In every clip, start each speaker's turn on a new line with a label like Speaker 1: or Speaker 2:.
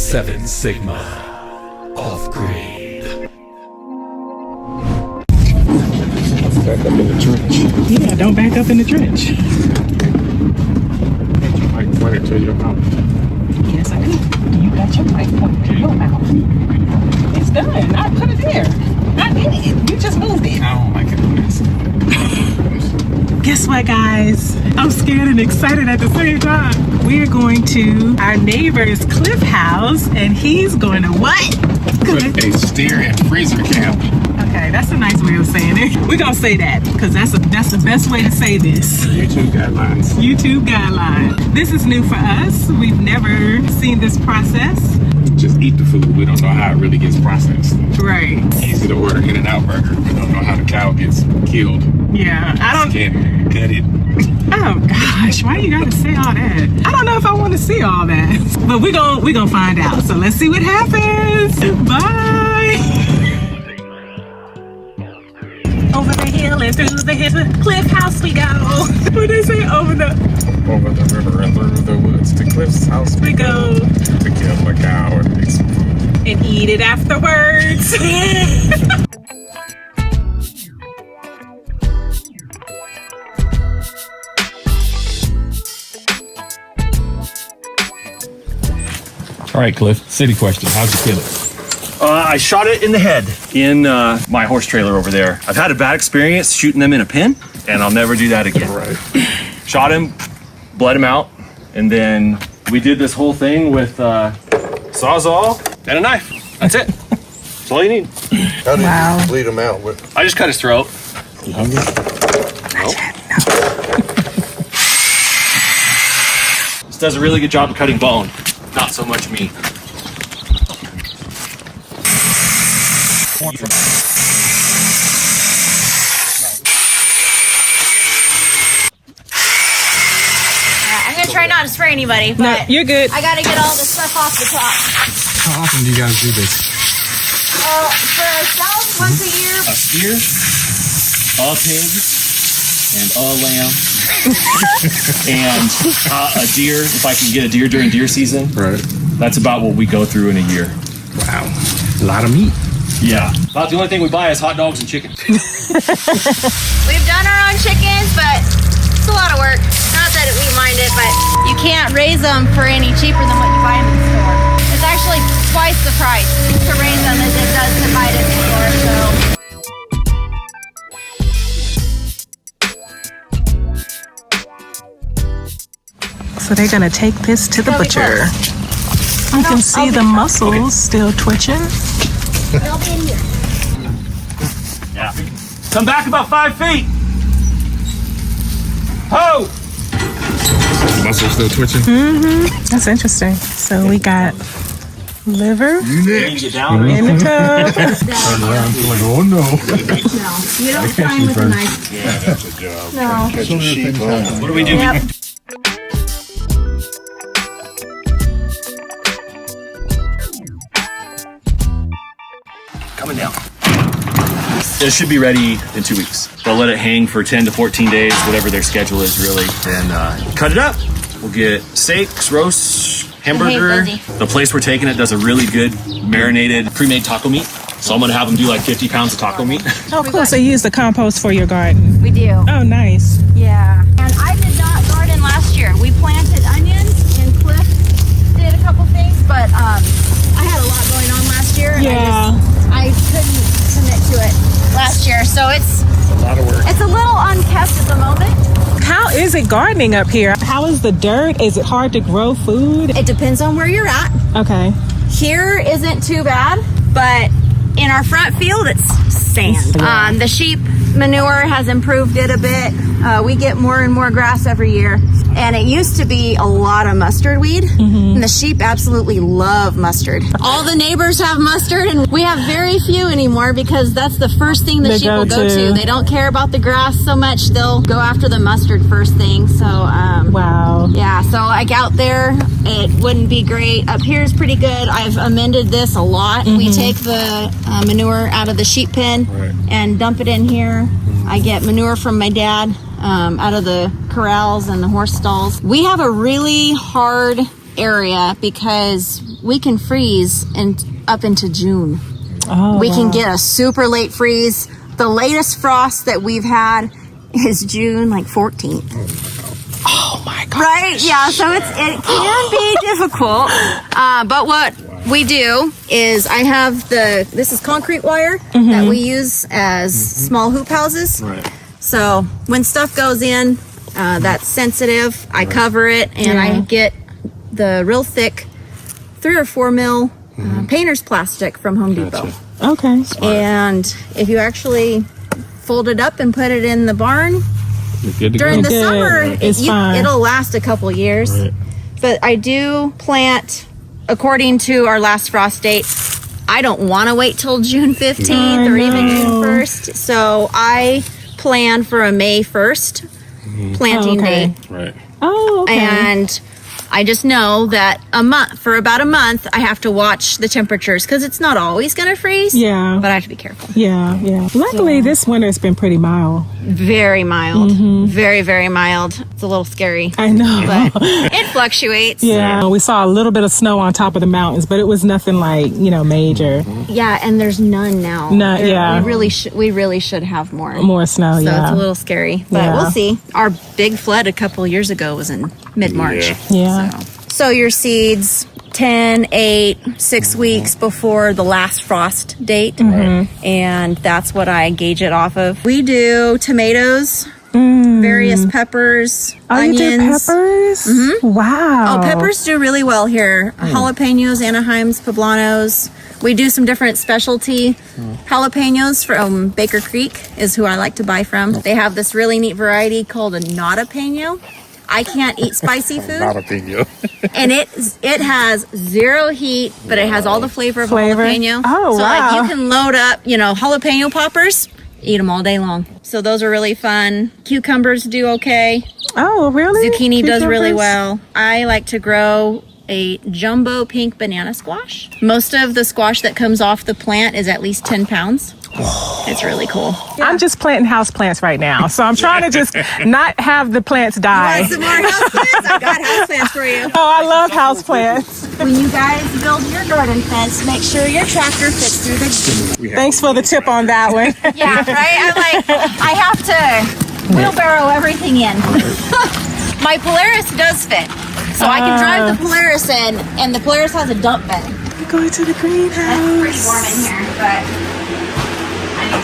Speaker 1: 7 Sigma. Offgrid.
Speaker 2: Back up in the trench.
Speaker 3: Yeah, don't back up in the trench.
Speaker 2: Mic pointed to your mouth.
Speaker 3: Yes, I do. You got your mic pointed to your mouth. It's done. I put it there. I did it. You just moved it.
Speaker 2: I don't like it when it's...
Speaker 3: Guess what, guys? I'm scared and excited at the same time. We're going to our neighbor's Cliff house, and he's going to what?
Speaker 2: Put a steer and freezer camp.
Speaker 3: Okay, that's a nice way of saying it. We're gonna say that because that's the best way to say this.
Speaker 2: YouTube guidelines.
Speaker 3: YouTube guideline. This is new for us. We've never seen this process.
Speaker 2: Just eat the food. We don't know how it really gets processed.
Speaker 3: Right.
Speaker 2: Easy to order In-N-Out burger. We don't know how the cow gets killed.
Speaker 3: Yeah, I don't.
Speaker 2: Can't gut it.
Speaker 3: Oh gosh, why you gotta say all that? I don't know if I want to see all that, but we're gonna find out. So let's see what happens. Bye. Over the hill and through the hill, Cliff house we go. What they say? Over the
Speaker 2: river and through the woods to Cliff's house
Speaker 3: we go.
Speaker 2: To kill a cow and make some food.
Speaker 3: And eat it afterwards.
Speaker 1: All right, Cliff, city question. How'd you kill it?
Speaker 4: I shot it in the head in my horse trailer over there. I've had a bad experience shooting them in a pen, and I'll never do that again.
Speaker 2: Right.
Speaker 4: Shot him, bled him out, and then we did this whole thing with Sawzall and a knife. That's it. That's all you need.
Speaker 5: How did you bleed him out?
Speaker 4: I just cut his throat.
Speaker 2: You hungry?
Speaker 4: Nope. This does a really good job of cutting bone, not so much meat.
Speaker 6: I'm gonna try not to spray anybody, but
Speaker 3: No, you're good.
Speaker 6: I gotta get all the stuff off the top.
Speaker 2: How often do you guys do this?
Speaker 6: For ourselves, once a year.
Speaker 4: A steer, a pig, and a lamb, and a deer. If I can get a deer during deer season,
Speaker 2: Right.
Speaker 4: that's about what we go through in a year.
Speaker 2: Wow. A lot of meat.
Speaker 4: Yeah. About the only thing we buy is hot dogs and chicken.
Speaker 6: We've done our own chickens, but it's a lot of work. Not that we mind it, but you can't raise them for any cheaper than what you buy them in the store. It's actually twice the price to raise them as it does to buy it in the store,
Speaker 3: So they're gonna take this to the butcher. You can see the muscles still twitching.
Speaker 6: It'll be in here.
Speaker 4: Yeah. Come back about 5 feet. Ho!
Speaker 2: Muscle still twitching.
Speaker 3: That's interesting. So we got liver
Speaker 4: You need to get down.
Speaker 3: in the tub.
Speaker 2: Turn around, feel like, oh no.
Speaker 6: No, you don't find with a knife.
Speaker 2: Yeah, that's a job.
Speaker 6: No.
Speaker 2: Catch a sheep.
Speaker 4: What do we do?
Speaker 6: Yep.
Speaker 4: Coming down. It should be ready in 2 weeks. They'll let it hang for 10 to 14 days, whatever their schedule is really. Then cut it up. We'll get steaks, roasts, hamburger.
Speaker 6: Busy.
Speaker 4: The place we're taking it does a really good marinated, pre-made taco meat. So I'm gonna have them do like 50 pounds of taco meat.
Speaker 3: Oh, cool. So you use the compost for your garden.
Speaker 6: We do.
Speaker 3: Oh, nice.
Speaker 6: Yeah. And I did not garden last year. We planted onions and Cliff did a couple things, but I had a lot going on last year. And
Speaker 3: Yeah.
Speaker 6: I couldn't commit to it last year. So it's
Speaker 2: A lot of work.
Speaker 6: a little unkept at the moment.
Speaker 3: How is it gardening up here? How is the dirt? Is it hard to grow food?
Speaker 6: It depends on where you're at.
Speaker 3: Okay.
Speaker 6: Here isn't too bad, but in our front field, it's sand. The sheep manure has improved it a bit. We get more and more grass every year. And it used to be a lot of mustard weed. And the sheep absolutely love mustard. All the neighbors have mustard, and we have very few anymore because that's the first thing the sheep will go to. They don't care about the grass so much. They'll go after the mustard first thing. So,
Speaker 3: Wow.
Speaker 6: yeah, so like out there, it wouldn't be great. Up here is pretty good. I've amended this a lot. We take the manure out of the sheep pen and dump it in here. I get manure from my dad out of the corrals and the horse stalls. We have a really hard area because we can freeze up into June.
Speaker 3: Oh,
Speaker 6: We can get a super late freeze. The latest frost that we've had is June 14th.
Speaker 3: Oh my God.
Speaker 6: Right? Yeah, so it can be difficult. But what we do is I have this is concrete wire that we use as small hoop houses.
Speaker 4: Right.
Speaker 6: So when stuff goes in that's sensitive, I cover it and I get the real thick 3 or 4 mil painter's plastic from Home Depot.
Speaker 3: Okay.
Speaker 6: And if you actually fold it up and put it in the barn during the summer,
Speaker 3: It's fine.
Speaker 6: it'll last a couple years.
Speaker 4: Right.
Speaker 6: But I do plant according to our last frost date. I don't want to wait till June 15th or even June 1st. So I plan for a May 1st planting date.
Speaker 4: Right.
Speaker 3: Oh, okay.
Speaker 6: And I just know that for about a month, I have to watch the temperatures because it's not always going to freeze.
Speaker 3: Yeah.
Speaker 6: But I have to be careful.
Speaker 3: Yeah. Luckily, this winter has been pretty mild.
Speaker 6: Very mild. Very, very mild. It's a little scary.
Speaker 3: I know.
Speaker 6: But it fluctuates.
Speaker 3: Yeah. We saw a little bit of snow on top of the mountains, but it was nothing like, major.
Speaker 6: Yeah, and there's none now.
Speaker 3: None, yeah.
Speaker 6: We really should have more.
Speaker 3: More snow,
Speaker 6: So
Speaker 3: yeah.
Speaker 6: it's a little scary. But
Speaker 3: Yeah.
Speaker 6: we'll see. Our big flood a couple years ago was in mid-March.
Speaker 3: Yeah.
Speaker 6: So your seeds 10, 8, 6 weeks before the last frost date. And that's what I gauge it off of. We do tomatoes, various peppers, onions.
Speaker 3: You do peppers? Wow.
Speaker 6: Oh, peppers do really well here. Jalapenos, Anaheims, poblanos. We do some different specialty jalapenos from Baker Creek is who I like to buy from. They have this really neat variety called a notapeno. I can't eat spicy food.
Speaker 2: Jalapeno.
Speaker 6: And it has 0 heat, but it has all the flavor of jalapeno.
Speaker 3: Oh,
Speaker 6: so
Speaker 3: wow.
Speaker 6: like you can load up, jalapeno poppers, eat them all day long. So those are really fun. Cucumbers do okay.
Speaker 3: Oh, really?
Speaker 6: Zucchini does really
Speaker 3: Cucumbers?
Speaker 6: well. I like to grow a jumbo pink banana squash. Most of the squash that comes off the plant is at least 10 pounds. It's really cool.
Speaker 3: I'm just planting house plants right now, so I'm trying to just not have the plants die.
Speaker 6: Want some more house plants? I got house plants for you.
Speaker 3: Oh, I love house plants.
Speaker 6: When you guys build your garden fence, make sure your tractor fits through the gate.
Speaker 3: Thanks for the tip on that one.
Speaker 6: Yeah, right? I have to wheelbarrow everything in. My Polaris does fit. So I can drive the Polaris in, and the Polaris has a dump bed.
Speaker 3: We're going to the greenhouse.
Speaker 6: It's pretty warm in here, but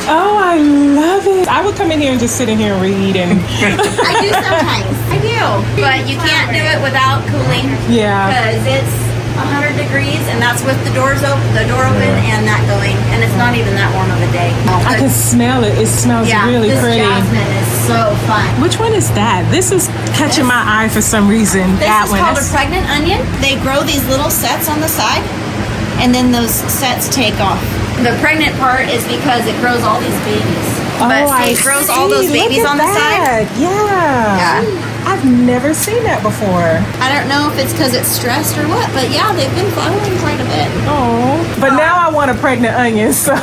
Speaker 3: Oh, I love it. I would come in here and just sit in here and read and
Speaker 6: I do sometimes. I do. But you can't do it without cooling.
Speaker 3: Yeah.
Speaker 6: Because it's 100 degrees and that's with the door open and that going. And it's not even that warm of a day.
Speaker 3: I can smell it. It smells really
Speaker 6: this
Speaker 3: pretty.
Speaker 6: jasmine is so fun.
Speaker 3: Which one is that? This is catching my eye for some reason.
Speaker 6: This
Speaker 3: that
Speaker 6: is
Speaker 3: one.
Speaker 6: called a pregnant onion. They grow these little sets on the side and then those sets take off. The pregnant part is because it grows all these babies. But see, it grows all those babies on the side.
Speaker 3: Yeah. I've never seen that before.
Speaker 6: I don't know if it's because it's stressed or what, but yeah, they've been flowering quite a bit.
Speaker 3: Oh. But now I want a pregnant onion, so.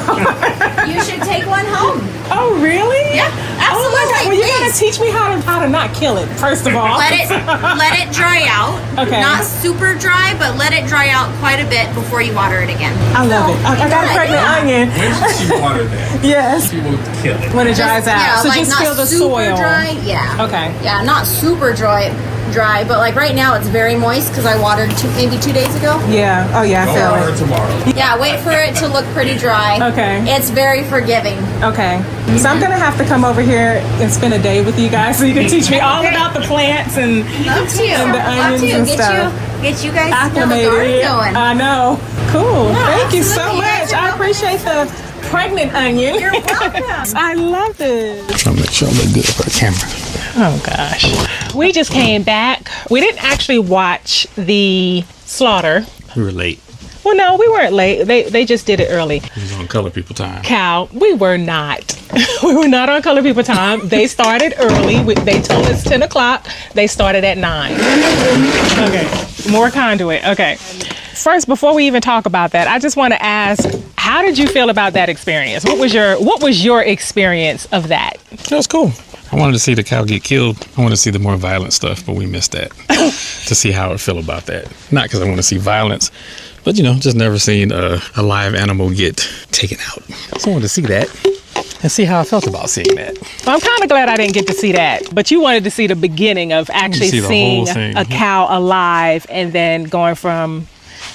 Speaker 6: You should take one home.
Speaker 3: Oh, really?
Speaker 6: Yeah,
Speaker 3: Oh my God. Well, you gotta
Speaker 6: please.
Speaker 3: teach me how to not kill it, first of all.
Speaker 6: Let it dry out.
Speaker 3: Okay.
Speaker 6: Not super dry, but let it dry out quite a bit before you water it again.
Speaker 3: I love it. I got a pregnant onion.
Speaker 2: When should she water that?
Speaker 3: Yes.
Speaker 2: She will kill it.
Speaker 3: When it dries out.
Speaker 6: Yeah,
Speaker 3: so
Speaker 6: like
Speaker 3: just
Speaker 6: not
Speaker 3: feel the
Speaker 6: super
Speaker 3: soil.
Speaker 6: dry. Yeah.
Speaker 3: Okay.
Speaker 6: Yeah, not super dry, but like right now it's very moist because I watered maybe 2 days ago.
Speaker 3: Yeah. Oh, yeah. I
Speaker 2: Go
Speaker 3: feel
Speaker 2: water
Speaker 3: it.
Speaker 2: tomorrow.
Speaker 6: Yeah, wait for it to look pretty dry.
Speaker 3: Okay.
Speaker 6: It's very forgiving.
Speaker 3: Okay. So I'm going to have to come over here and spend a day with you guys so you can teach me all about the plants and
Speaker 6: Love to.
Speaker 3: And the
Speaker 6: Love
Speaker 3: onions
Speaker 6: to.
Speaker 3: and
Speaker 6: Get
Speaker 3: stuff.
Speaker 6: Get you guys to the
Speaker 3: acclimated.
Speaker 6: garden going.
Speaker 3: I know. Cool. Thank you so
Speaker 6: absolutely. You guys
Speaker 3: much.
Speaker 6: are
Speaker 3: I
Speaker 6: welcome.
Speaker 3: appreciate the pregnant onion.
Speaker 6: You're welcome.
Speaker 3: I love it.
Speaker 2: Trying to make sure I look good for the camera.
Speaker 3: Oh gosh. We just came back. We didn't actually watch the slaughter.
Speaker 2: We were late.
Speaker 3: Well, no, we weren't late. They just did it early.
Speaker 2: It was on Color People time.
Speaker 3: Cal, we were not. We were not on Color People time. They started early. They told us 10 o'clock. They started at 9. Okay. More conduit. Okay. First, before we even talk about that, I just want to ask, how did you feel about that experience? What was your experience of that?
Speaker 2: It was cool. I wanted to see the cow get killed. I want to see the more violent stuff, but we missed that. To see how I feel about that. Not because I want to see violence, but just never seen a live animal get taken out. So I wanted to see that and see how I felt about seeing that.
Speaker 3: Well, I'm kind of glad I didn't get to see that, but you wanted to see the beginning of actually seeing a cow alive and then going from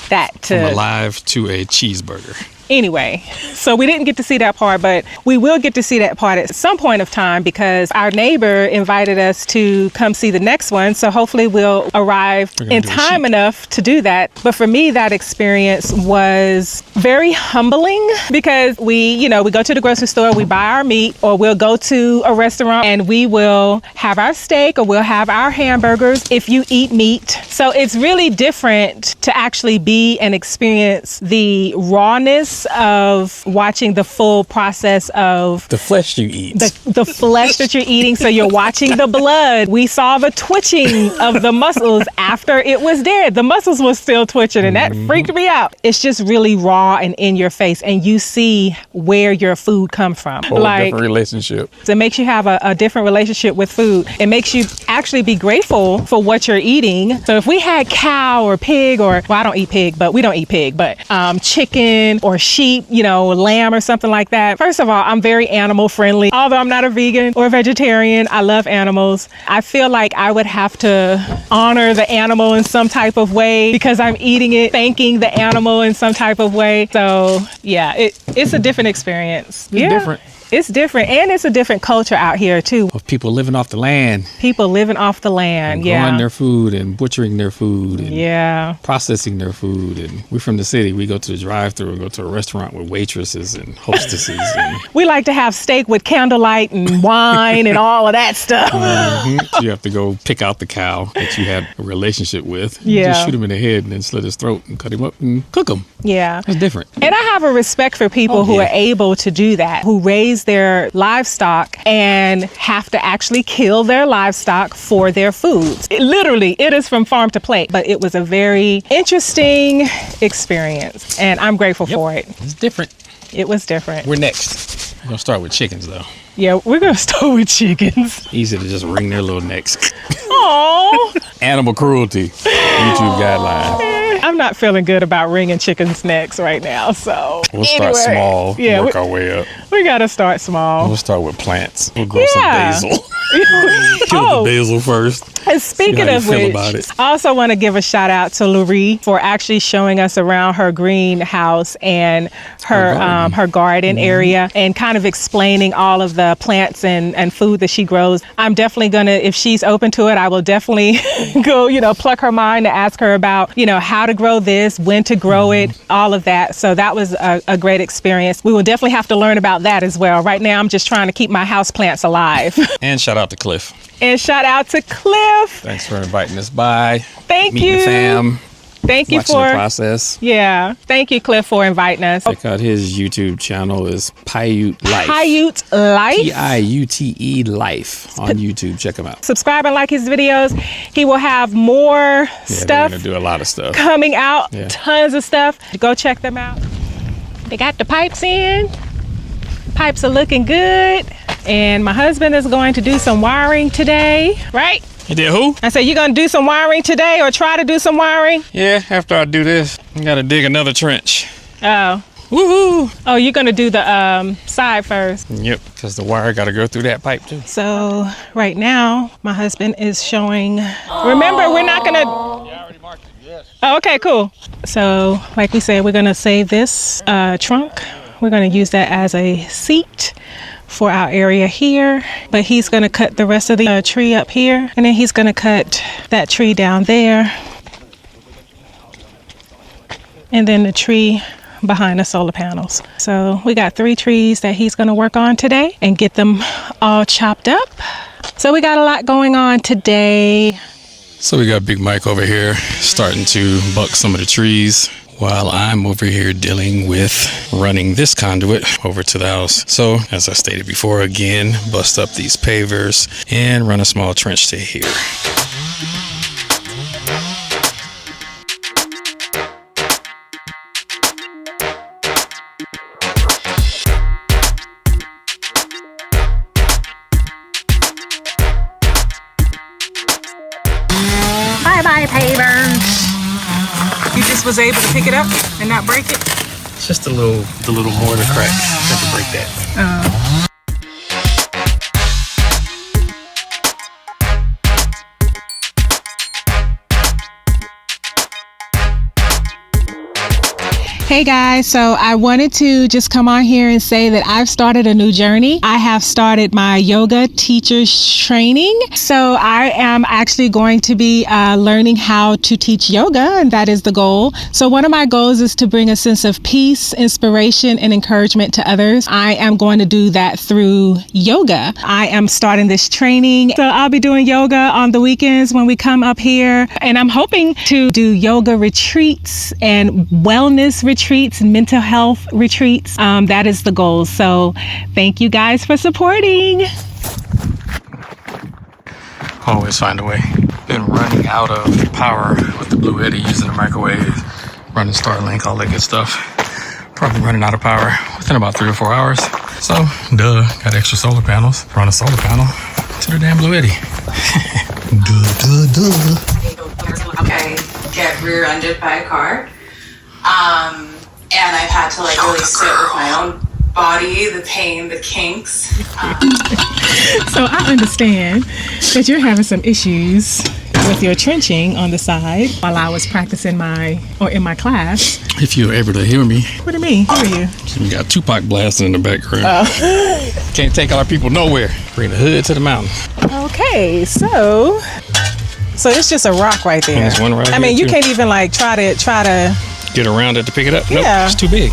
Speaker 3: that to...
Speaker 2: From alive to a cheeseburger.
Speaker 3: Anyway, so we didn't get to see that part, but we will get to see that part at some point of time because our neighbor invited us to come see the next one. So hopefully we'll arrive in time enough to do that. But for me, that experience was very humbling because we go to the grocery store, we buy our meat, or we'll go to a restaurant and we will have our steak or we'll have our hamburgers if you eat meat. So it's really different to actually be and experience the rawness of watching the full process of
Speaker 2: the flesh you eat,
Speaker 3: the flesh that you're eating. So you're watching the blood. We saw the twitching of the muscles after it was dead. The muscles was still twitching, and that freaked me out. It's just really raw and in your face, and you see where your food comes from.
Speaker 2: Different relationship.
Speaker 3: It makes you have a different relationship with food. It makes you actually be grateful for what you're eating. So if we had cow or pig, or well, I don't eat pig, but we don't eat pig, but chicken or sheep, lamb or something like that. First of all, I'm very animal friendly. Although I'm not a vegan or vegetarian, I love animals. I feel like I would have to honor the animal in some type of way because I'm eating it, thanking the animal in some type of way. So yeah, it's a different experience.
Speaker 2: It's different.
Speaker 3: It's different, and it's a different culture out here too.
Speaker 2: Of people living off the land.
Speaker 3: People living off the land,
Speaker 2: growing their food and butchering their food and processing their food. And we're from the city. We go to the drive-thru and go to a restaurant with waitresses and hostesses. And
Speaker 3: we like to have steak with candlelight and wine and all of that stuff.
Speaker 2: You have to go pick out the cow that you had a relationship with.
Speaker 3: Yeah.
Speaker 2: Just shoot him in the head and then slit his throat and cut him up and cook him.
Speaker 3: Yeah.
Speaker 2: It's different.
Speaker 3: And I have a respect for people who are able to do that, who raise their livestock and have to actually kill their livestock for their foods. It is from farm to plate, but it was a very interesting experience, and I'm grateful for it.
Speaker 2: It's different.
Speaker 3: It was different.
Speaker 2: We're next. We're going to start with chickens, though.
Speaker 3: Yeah, we're going to start with chickens.
Speaker 2: Easy to just wring their little necks.
Speaker 3: Aww.
Speaker 2: Animal cruelty. YouTube guidelines.
Speaker 3: I'm not feeling good about wringing chickens' necks right now, so.
Speaker 2: We'll start small, work our way up.
Speaker 3: We got to start small.
Speaker 2: We'll start with plants. We'll grow some basil. Kill the basil first.
Speaker 3: And speaking of which, I also want to give a shout out to Lurie for actually showing us around her greenhouse and her garden area and kind of explaining all of the plants and food that she grows. I'm definitely going to, if she's open to it, I will definitely go, pluck her mind to ask her about, how to grow this, when to grow it, all of that. So that was a great experience. We will definitely have to learn about that as well. Right now, I'm just trying to keep my house plants alive.
Speaker 2: And shout out to Cliff.
Speaker 3: And shout out to Cliff.
Speaker 2: Thanks for inviting us by.
Speaker 3: Thank you.
Speaker 2: Meeting the fam.
Speaker 3: Thank you
Speaker 2: watching the process.
Speaker 3: Yeah. Thank you, Cliff, for inviting us.
Speaker 2: Check out his YouTube channel is Paiute Life.
Speaker 3: Paiute Life.
Speaker 2: Piute Life on YouTube. Check him out.
Speaker 3: Subscribe and like his videos. He will have more stuff.
Speaker 2: We're gonna do a lot of stuff
Speaker 3: coming out. Yeah. Tons of stuff. Go check them out. They got the pipes in. Pipes are looking good. And my husband is going to do some wiring today, right?
Speaker 2: You did who?
Speaker 3: I said, you gonna do some wiring today or try to do some wiring?
Speaker 2: Yeah, after I do this, I gotta dig another trench.
Speaker 3: Oh. Woohoo! Oh, you're gonna do the side first.
Speaker 2: Yep, because the wire gotta go through that pipe too.
Speaker 3: So right now, my husband is showing. Remember, we're not gonna.
Speaker 2: Yeah, I already marked it. Yes.
Speaker 3: Oh, okay, cool. So, like we said, we're gonna save this trunk. We're gonna use that as a seat for our area here, but he's gonna cut the rest of the tree up here, and then he's gonna cut that tree down there, and then the tree behind the solar panels. So we got 3 trees that he's gonna work on today and get them all chopped up. So we got a lot going on today.
Speaker 2: So we got Big Mike over here starting to buck some of the trees, while I'm over here dealing with running this conduit over to the house. So, as I stated before, again, bust up these pavers and run a small trench to here.
Speaker 6: burn.
Speaker 3: You just was able to pick it up and not break it?
Speaker 2: It's just the little mortar crack. Have to break that.
Speaker 3: Hey guys, so I wanted to just come on here and say that I've started a new journey. I have started my yoga teacher's training. So I am actually going to be learning how to teach yoga, and that is the goal. So one of my goals is to bring a sense of peace, inspiration, and encouragement to others. I am going to do that through yoga. I am starting this training. So I'll be doing yoga on the weekends when we come up here, and I'm hoping to do yoga retreats and wellness retreats and mental health retreats. That is the goal. So thank you guys for supporting.
Speaker 2: Always find a way. Been running out of power with the Blue Eddy, using the microwave, running Starlink, all that good stuff. Probably running out of power within about 3 or 4 hours. So, got extra solar panels. Run a solar panel to the damn Blue Eddy.
Speaker 7: Okay, get rear-ended by a car. And I've had to like really sit with my own body, the pain, the kinks.
Speaker 3: So I understand that you're having some issues with your trenching on the side while I was practicing in my class.
Speaker 2: If you're able to hear me.
Speaker 3: What do you mean? Who are you?
Speaker 2: We got Tupac blasting in the background. Can't take our people nowhere. Bring the hood to the mountain.
Speaker 3: Okay, so it's just a rock right there.
Speaker 2: There's one right
Speaker 3: I mean,
Speaker 2: here,
Speaker 3: you
Speaker 2: too.
Speaker 3: can't even like try to.
Speaker 2: Get around it to pick it up? Nope,
Speaker 3: Yeah.
Speaker 2: it's too big.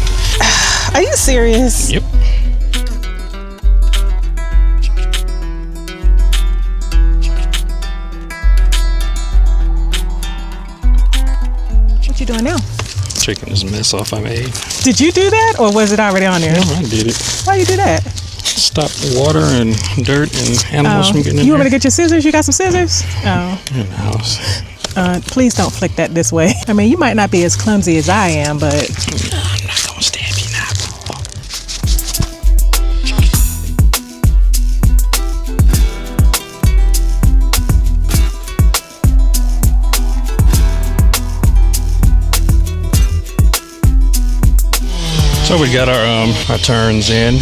Speaker 3: Are you serious?
Speaker 2: Yep.
Speaker 3: What you doing now?
Speaker 2: Taking this mess off I made.
Speaker 3: Did you do that, or was it already on there?
Speaker 2: No, I did it.
Speaker 3: Why you do that?
Speaker 2: Stop the water and dirt and animals from getting in
Speaker 3: You want me to
Speaker 2: there.
Speaker 3: get your scissors? You got some scissors? Oh.
Speaker 2: In the house.
Speaker 3: Please don't flick that this way. I mean, you might not be as clumsy as I am, but
Speaker 2: I'm not gonna stab you now. So we got our turns in,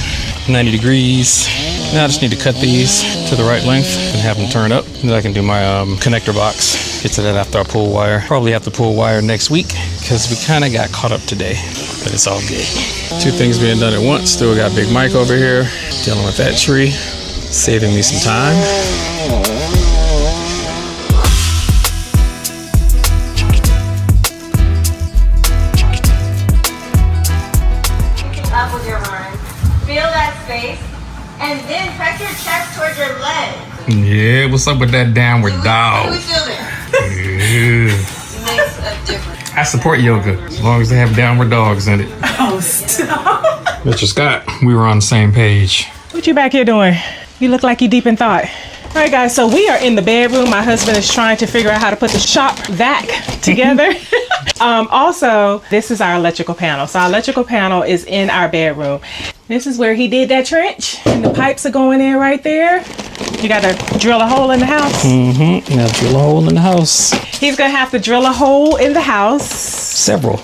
Speaker 2: 90 degrees. Now I just need to cut these to the right length and have them turn up. Then I can do my connector box. Get to that after I pull wire. Probably have to pull wire next week because we kind of got caught up today, but it's all good. 2 things being done at once. Still got Big Mike over here dealing with that tree, saving me some time.
Speaker 6: Up with your arm. Feel that space. And then press your chest towards your leg.
Speaker 2: Yeah, what's up with that downward dog?
Speaker 6: What do we feel there?
Speaker 2: Yeah.
Speaker 6: Makes a difference.
Speaker 2: I support yoga as long as they have downward dogs in it.
Speaker 3: oh, stop.
Speaker 2: Mr. Scott, we were on the same page.
Speaker 3: What you back here doing? You look like you deep in thought. All right, guys, so we are in the bedroom. My husband is trying to figure out how to put the shop vac together. Also, this is our electrical panel. So our electrical panel is in our bedroom. This is where he did that trench, and the pipes are going in right there. You got to drill a hole in the house.
Speaker 2: Mm-hmm. Now drill a hole in the house.
Speaker 3: He's going to have to drill a hole in the house.
Speaker 2: Several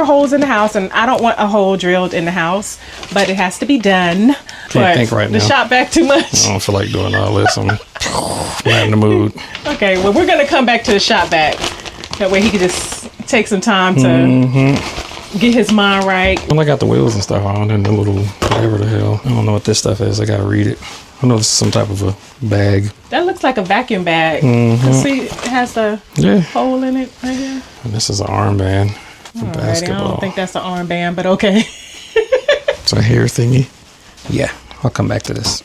Speaker 3: holes in the house, and I don't want a hole drilled in the house, but it has to be done.
Speaker 2: Can't think right
Speaker 3: the
Speaker 2: now.
Speaker 3: shop back too much.
Speaker 2: I don't feel like doing all this. I'm not in the mood.
Speaker 3: Okay, well, we're gonna come back to the shop back. That way he can just take some time to get his mind right.
Speaker 2: Well, I got the wheels and stuff on and the little whatever the hell. I don't know what this stuff is. I gotta read it. I know this is some type of a bag.
Speaker 3: That looks like a vacuum bag. See, it has the hole in it right here.
Speaker 2: And this is an armband for
Speaker 3: Alrighty, I
Speaker 2: basketball.
Speaker 3: don't think that's an armband, but okay.
Speaker 2: It's a hair thingy. Yeah, I'll come back to this.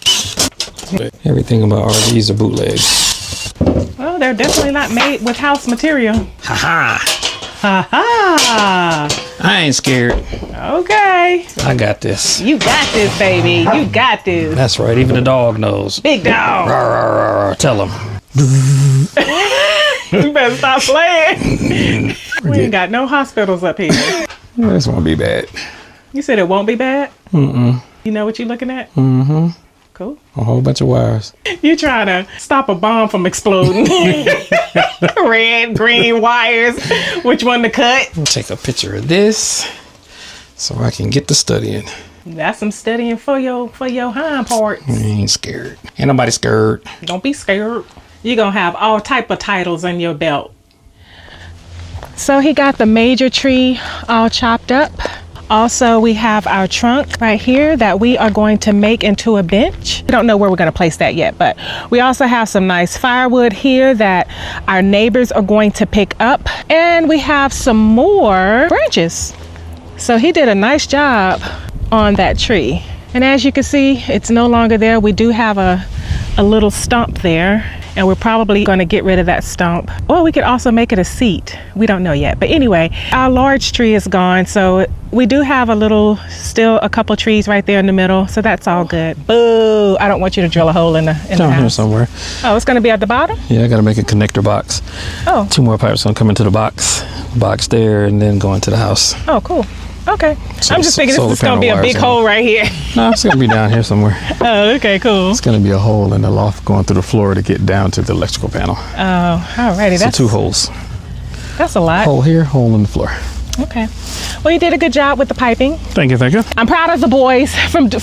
Speaker 2: Everything about RVs are bootlegs.
Speaker 3: Well, they're definitely not made with house material.
Speaker 2: Ha
Speaker 3: Ha ha!
Speaker 2: I ain't scared.
Speaker 3: Okay.
Speaker 2: I got this.
Speaker 3: You got this, baby. You got this.
Speaker 2: That's right. Even the dog knows.
Speaker 3: Big dog.
Speaker 2: Rawr, rawr, rawr, rawr. Tell him.
Speaker 3: You better stop playing. We ain't got no hospitals up here.
Speaker 2: This won't be bad.
Speaker 3: You said it won't be bad?
Speaker 2: Mm-mm.
Speaker 3: You know what you're looking at?
Speaker 2: Mm-hmm.
Speaker 3: Cool.
Speaker 2: A whole bunch of wires.
Speaker 3: You trying to stop a bomb from exploding. Red, green wires. Which one to cut?
Speaker 2: I'll take a picture of this so I can get to studying.
Speaker 3: That's some studying for your hind parts.
Speaker 2: I ain't scared. Ain't nobody scared.
Speaker 3: Don't be scared. You're gonna have all type of titles in your belt. So he got the major tree all chopped up. Also, we have our trunk right here that we are going to make into a bench. We don't know where we're going to place that yet, but we also have some nice firewood here that our neighbors are going to pick up. And we have some more branches. So he did a nice job on that tree. And as you can see, it's no longer there. We do have a little stump there. And we're probably going to get rid of that stump. Or we could also make it a seat. We don't know yet. But anyway, our large tree is gone. So we do have still a couple trees right there in the middle. So that's all good. Boo! I don't want you to drill a hole in the house.
Speaker 2: Down here somewhere.
Speaker 3: Oh, it's going to be at the bottom?
Speaker 2: Yeah, I got to make a connector box.
Speaker 3: Oh.
Speaker 2: 2 more pipes going to come into the box there, and then go into the house.
Speaker 3: Oh, cool. Okay.
Speaker 2: So
Speaker 3: I'm just thinking this is going to be a big hole right here.
Speaker 2: No, it's going to be down here somewhere.
Speaker 3: Oh, okay, cool.
Speaker 2: It's going to be a hole in the loft going through the floor to get down to the electrical panel.
Speaker 3: Oh, alrighty.
Speaker 2: So 2 holes.
Speaker 3: That's a lot.
Speaker 2: Hole here, hole in the floor.
Speaker 3: Okay. Well, you did a good job with the piping.
Speaker 2: Thank you, thank you.
Speaker 3: I'm proud of the boys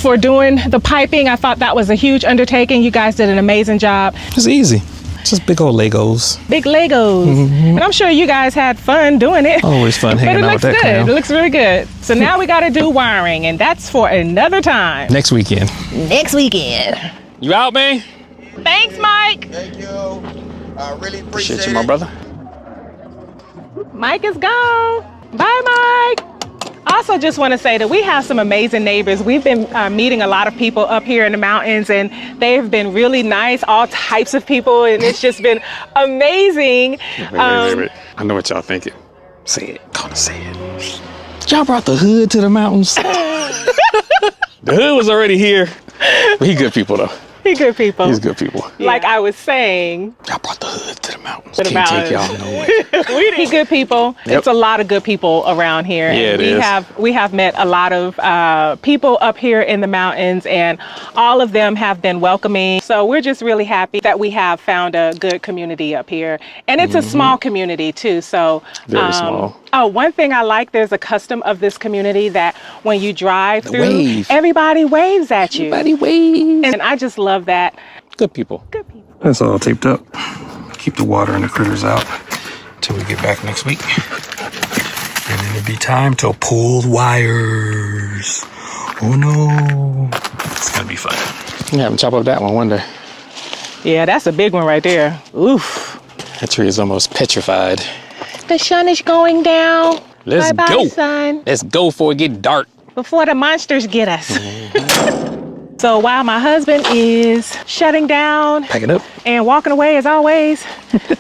Speaker 3: for doing the piping. I thought that was a huge undertaking. You guys did an amazing job.
Speaker 2: It's easy. Just big old Legos.
Speaker 3: Big Legos. And I'm sure you guys had fun doing it.
Speaker 2: Always fun hanging out with that
Speaker 3: good.
Speaker 2: clown.
Speaker 3: It looks really good. So now we got to do wiring, and that's for another time.
Speaker 2: Next weekend.
Speaker 3: Next weekend.
Speaker 2: You out, man?
Speaker 3: Thanks, Mike.
Speaker 5: Thank you. I really appreciate
Speaker 2: you, my brother.
Speaker 3: Mike is gone. Bye, Mike. Also, just want to say that we have some amazing neighbors. We've been meeting a lot of people up here in the mountains, and they've been really nice, all types of people, and it's just been amazing.
Speaker 2: Wait. I know what y'all thinking. Say it. Gotta say it. Y'all brought the hood to the mountains. The hood was already here. But he good people, though.
Speaker 3: He's good people.
Speaker 2: He's good people.
Speaker 3: Like I was saying.
Speaker 2: Y'all brought the hood to the mountains.
Speaker 3: To the
Speaker 2: Can't
Speaker 3: mountains.
Speaker 2: take y'all nowhere.
Speaker 3: He good people.
Speaker 2: Yep.
Speaker 3: It's a lot of good people around here.
Speaker 2: Yeah,
Speaker 3: And we have met a lot of people up here in the mountains, and all of them have been welcoming. So we're just really happy that we have found a good community up here. And it's a small community too. So
Speaker 2: Very small.
Speaker 3: Oh, one thing I like, there's a custom of this community that when you drive through,
Speaker 2: wave.
Speaker 3: Everybody waves at you.
Speaker 2: Everybody waves.
Speaker 3: And I just love that.
Speaker 2: Good people.
Speaker 3: Good people.
Speaker 2: That's all taped up. Keep the water and the critters out until we get back next week. And then it'll be time to pull wires. Oh no. It's gonna be fun. Yeah, I'm gonna chop up that one day.
Speaker 3: Yeah, that's a big one right there. Oof.
Speaker 2: That tree is almost petrified.
Speaker 3: The sun is going down.
Speaker 2: Let's
Speaker 3: Bye-bye,
Speaker 2: go.
Speaker 3: sun.
Speaker 2: Let's go before it get dark.
Speaker 3: Before the monsters get us. So while my husband is shutting down,
Speaker 2: Packing up.
Speaker 3: and walking away as always,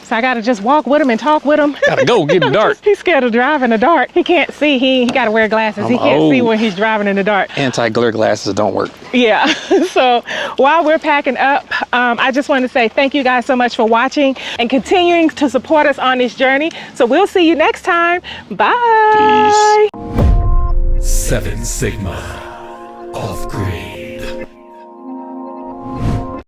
Speaker 3: so I gotta just walk with him and talk with him.
Speaker 2: Gotta go, get dark.
Speaker 3: He's scared to drive in the dark. He can't see. He gotta wear glasses. He can't see when he's driving in the dark.
Speaker 2: Anti-glare glasses don't work.
Speaker 3: Yeah. So while we're packing up, I just want to say thank you guys so much for watching and continuing to support us on this journey. So we'll see you next time. Bye.
Speaker 2: Peace.
Speaker 1: 7 Sigma. Off-grid.